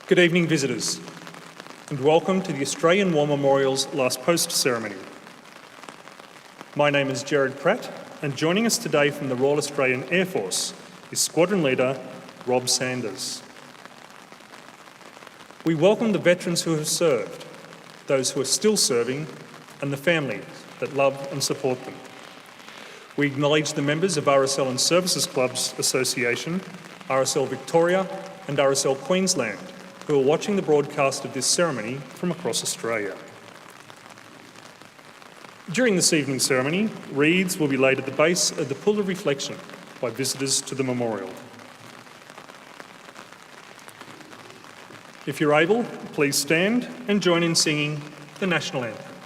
Good evening, visitors, and welcome to the Australian War Memorial's Last Post ceremony. My name is Gerard Pratt, and joining us today from the Royal Australian Air Force is Squadron Leader Rob Sanders. We welcome the veterans who have served, those who are still serving, and the families that love and support them. We acknowledge the members of RSL Services Clubs Association, RSL Victoria and RSL Queensland, who are watching the broadcast of this ceremony from across Australia. During this evening's ceremony, wreaths will be laid at the base of the Pool of Reflection by visitors to the memorial. If you're able, please stand and join in singing the National Anthem.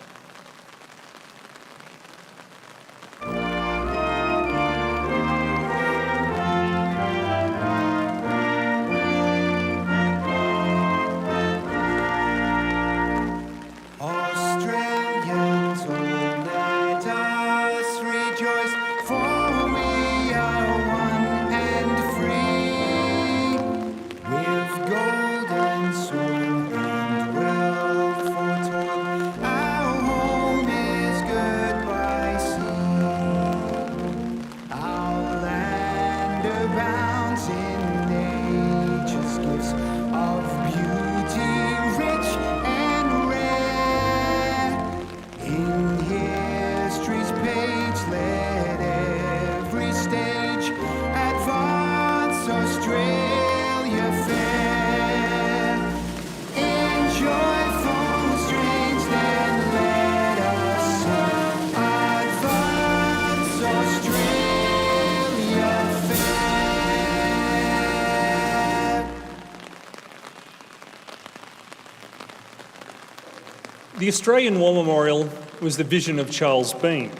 The Australian War Memorial was the vision of Charles Bean,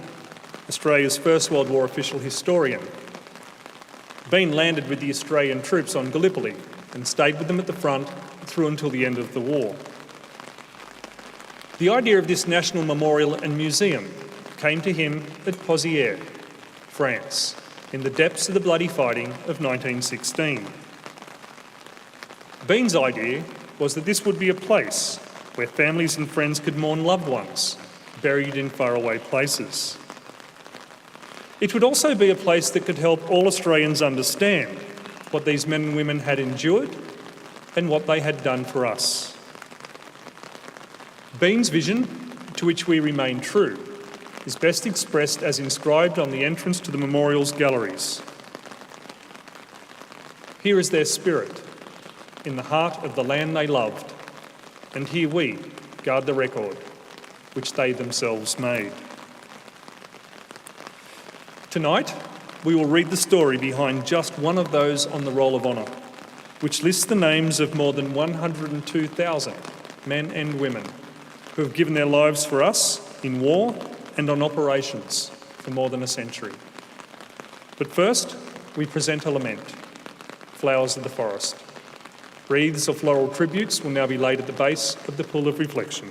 Australia's First World War official historian. Bean landed with the Australian troops on Gallipoli and stayed with them at the front through until the end of the war. The idea of this national memorial and museum came to him at Pozières, France, in the depths of the bloody fighting of 1916. Bean's idea was that this would be a place where families and friends could mourn loved ones buried in faraway places. It would also be a place that could help all Australians understand what these men and women had endured and what they had done for us. Bean's vision, to which we remain true, is best expressed as inscribed on the entrance to the memorial's galleries. Here is their spirit, in the heart of the land they loved, and here we guard the record which they themselves made. Tonight, we will read the story behind just one of those on the Roll of Honour, which lists the names of more than 102,000 men and women who have given their lives for us in war and on operations for more than a century. But first, we present a lament, Flowers of the Forest. Wreaths of floral tributes will now be laid at the base of the Pool of Reflection.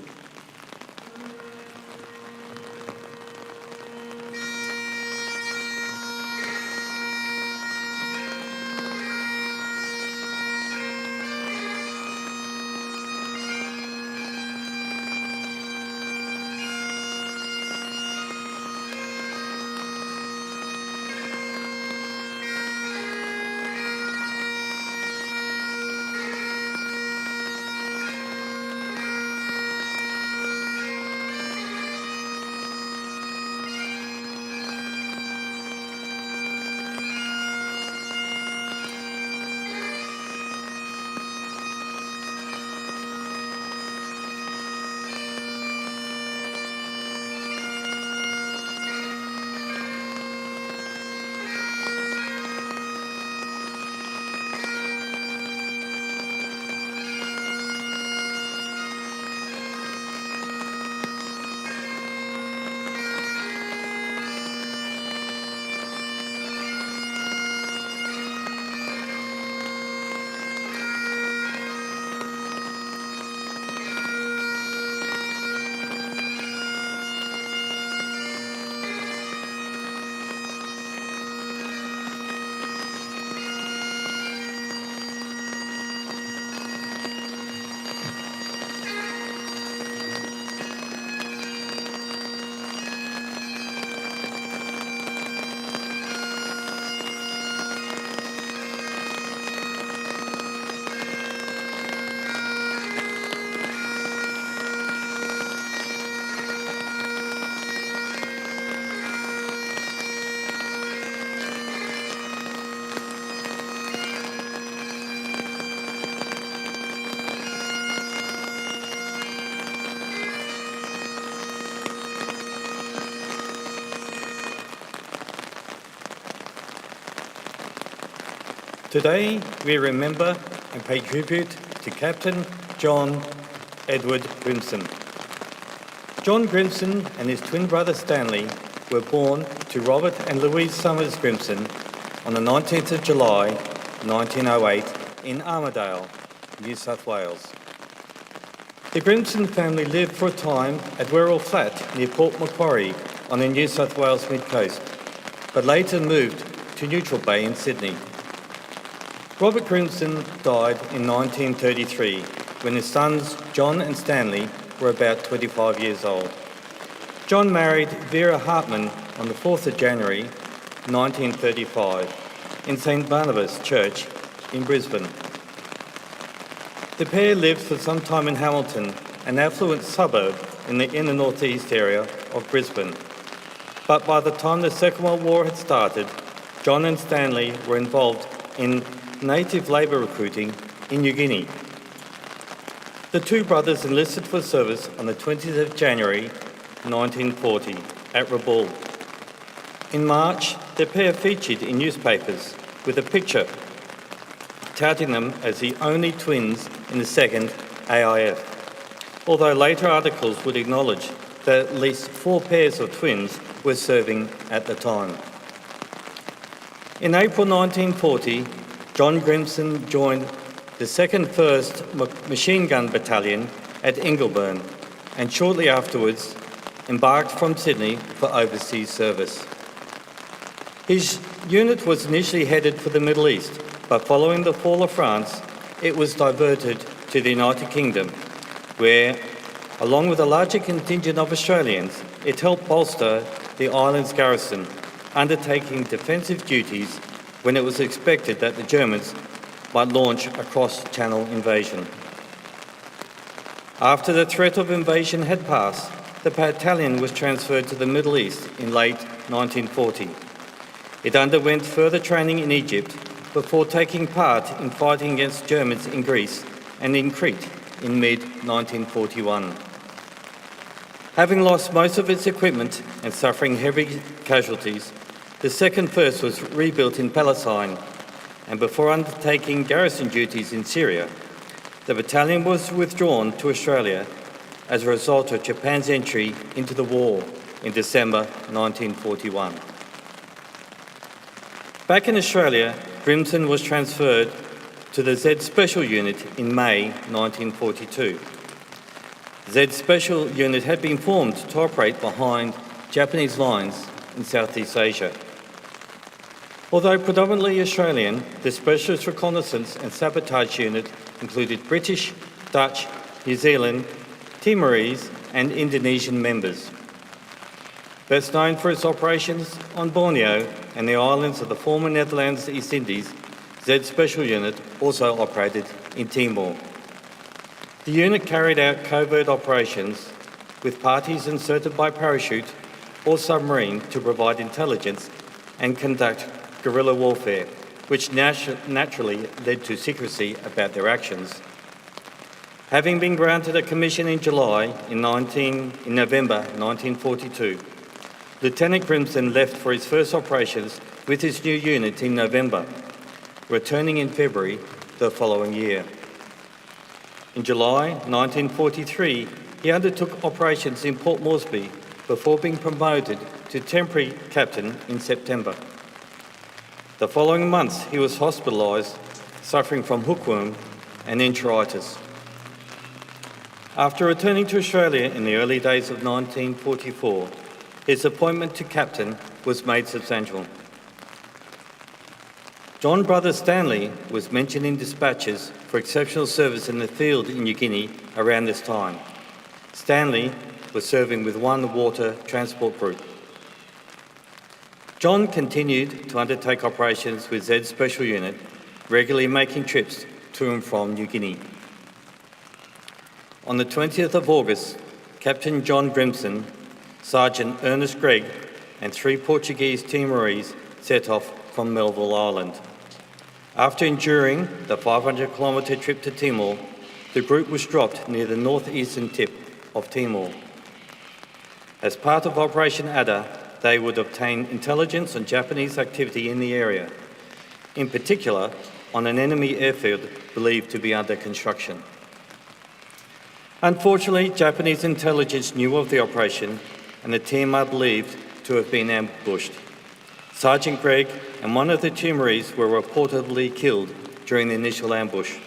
Today, we remember and pay tribute to Captain John Edward Grimson. John Grimson and his twin brother Stanley were born to Robert and Louise Summers Grimson on the 19th of July 1908 in Armidale, New South Wales. The Grimson family lived for a time at Werrell Flat near Port Macquarie on the New South Wales mid-coast, but later moved to Neutral Bay in Sydney. Robert Grimson died in 1933 when his sons John and Stanley were about 25 years old. John married Vera Hartman on the 4th of January 1935 in St Barnabas Church in Brisbane. The pair lived for some time in Hamilton, an affluent suburb in the inner northeast area of Brisbane. But by the time the Second World War had started, John and Stanley were involved in native labour recruiting in New Guinea. The two brothers enlisted for service on the 20th of January 1940 at Rabaul. In March, the pair featured in newspapers with a picture touting them as the only twins in the second AIF, although later articles would acknowledge that at least 4 pairs of twins were serving at the time. In April 1940, John Grimson joined the 2nd 1st Machine Gun Battalion at Ingleburn and shortly afterwards embarked from Sydney for overseas service. His unit was initially headed for the Middle East, but following the fall of France, it was diverted to the United Kingdom, where, along with a larger contingent of Australians, it helped bolster the island's garrison, undertaking defensive duties when it was expected that the Germans might launch a cross-channel invasion. After the threat of invasion had passed, the battalion was transferred to the Middle East in late 1940. It underwent further training in Egypt before taking part in fighting against Germans in Greece and in Crete in mid-1941. Having lost most of its equipment and suffering heavy casualties, the 2nd 1st was rebuilt in Palestine, and before undertaking garrison duties in Syria, the battalion was withdrawn to Australia as a result of Japan's entry into the war in December 1941. Back in Australia, Grimson was transferred to the Z Special Unit in May 1942. Z Special Unit had been formed to operate behind Japanese lines in Southeast Asia. Although predominantly Australian, the Specialist Reconnaissance and Sabotage Unit included British, Dutch, New Zealand, Timorese and Indonesian members. Best known for its operations on Borneo and the islands of the former Netherlands East Indies, Z Special Unit also operated in Timor. The unit carried out covert operations with parties inserted by parachute or submarine to provide intelligence and conduct guerrilla warfare, which naturally led to secrecy about their actions. Having been granted a commission in November 1942, Lieutenant Grimson left for his first operations with his new unit in November, returning in February the following year. In July 1943, he undertook operations in Port Moresby before being promoted to temporary captain in September. The following months, he was hospitalised, suffering from hookworm and enteritis. After returning to Australia in the early days of 1944, his appointment to captain was made substantial. John Brother Stanley was mentioned in dispatches for exceptional service in the field in New Guinea around this time. Stanley was serving with 1 water transport group. John continued to undertake operations with Z Special Unit, regularly making trips to and from New Guinea. On the 20th of August, Captain John Grimson, Sergeant Ernest Gregg and 3 Portuguese Timorese set off from Melville Island. After enduring the 500-kilometre trip to Timor, the group was dropped near the northeastern tip of Timor. As part of Operation Adder, they would obtain intelligence on Japanese activity in the area. In particular, on an enemy airfield believed to be under construction. Unfortunately, Japanese intelligence knew of the operation and the team are believed to have been ambushed. Sergeant Gregg and one of the two Marines were reportedly killed during the initial ambush.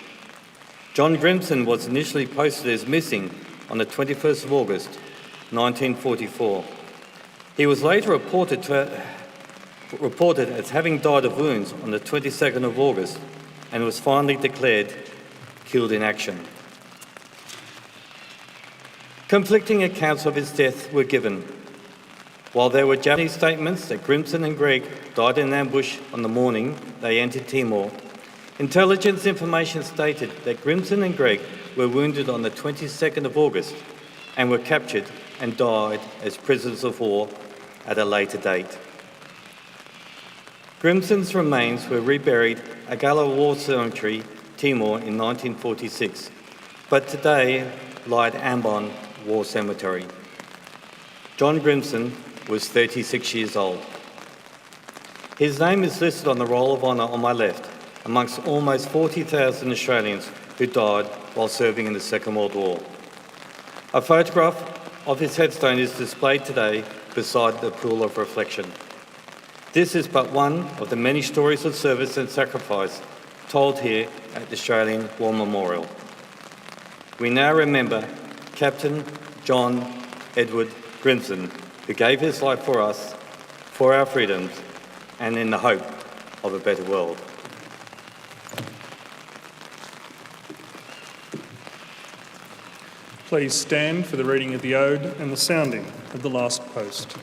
John Grimson was initially posted as missing on the 21st of August, 1944. He was later reported as having died of wounds on the 22nd of August and was finally declared killed in action. Conflicting accounts of his death were given. While there were Japanese statements that Grimson and Gregg died in an ambush on the morning they entered Timor, intelligence information stated that Grimson and Gregg were wounded on the 22nd of August and were captured and died as prisoners of war at a later date. Grimson's remains were reburied at Gala War Cemetery, Timor in 1946, but today lie at Ambon War Cemetery. John Grimson was 36 years old. His name is listed on the Roll of Honour on my left, amongst almost 40,000 Australians who died while serving in the Second World War. A photograph of his headstone is displayed today beside the pool of reflection. This is but one of the many stories of service and sacrifice told here at the Australian War Memorial. We now remember Captain John Edward Grimson, who gave his life for us, for our freedoms, and in the hope of a better world. Please stand for the reading of the Ode and the sounding of the last post.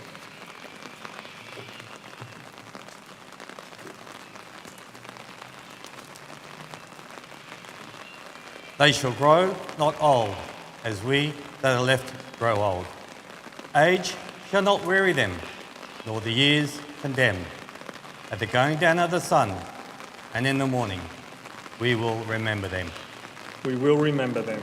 They shall grow not old, as we that are left grow old. Age shall not weary them, nor the years condemn. At the going down of the sun, and in the morning, we will remember them. We will remember them.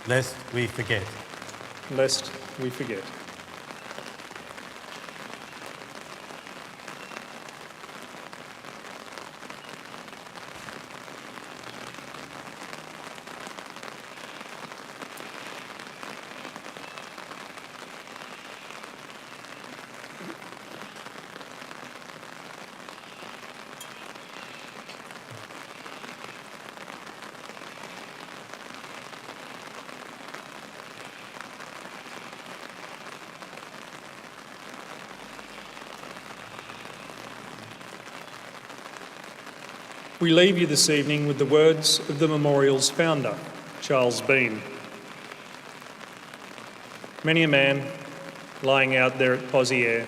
Lest we forget. Lest we forget. We leave you this evening with the words of the memorial's founder, Charles Bean. Many a man lying out there at Pozières,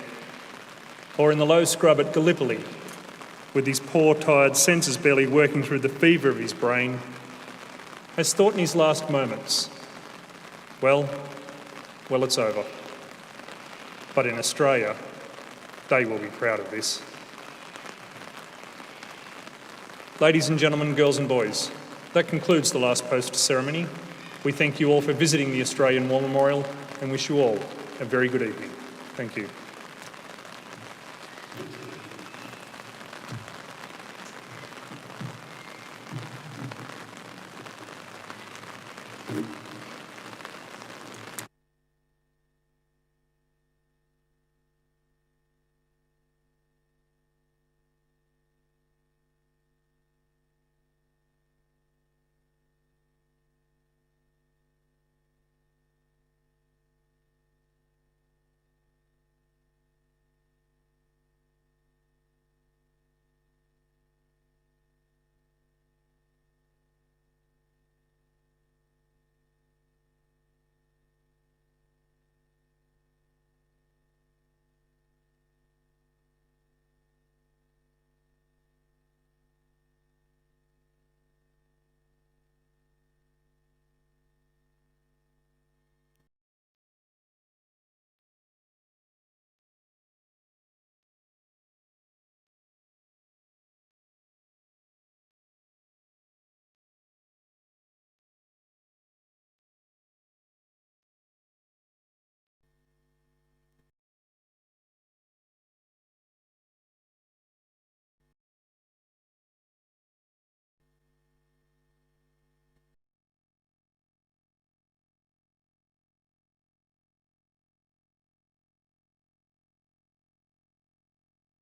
or in the low scrub at Gallipoli, with his poor, tired senses barely working through the fever of his brain, has thought in his last moments, well, it's over. But in Australia, they will be proud of this. Ladies and gentlemen, girls and boys, That concludes the last post ceremony. We thank you all for visiting the Australian War Memorial and wish you all a very good evening. Thank you.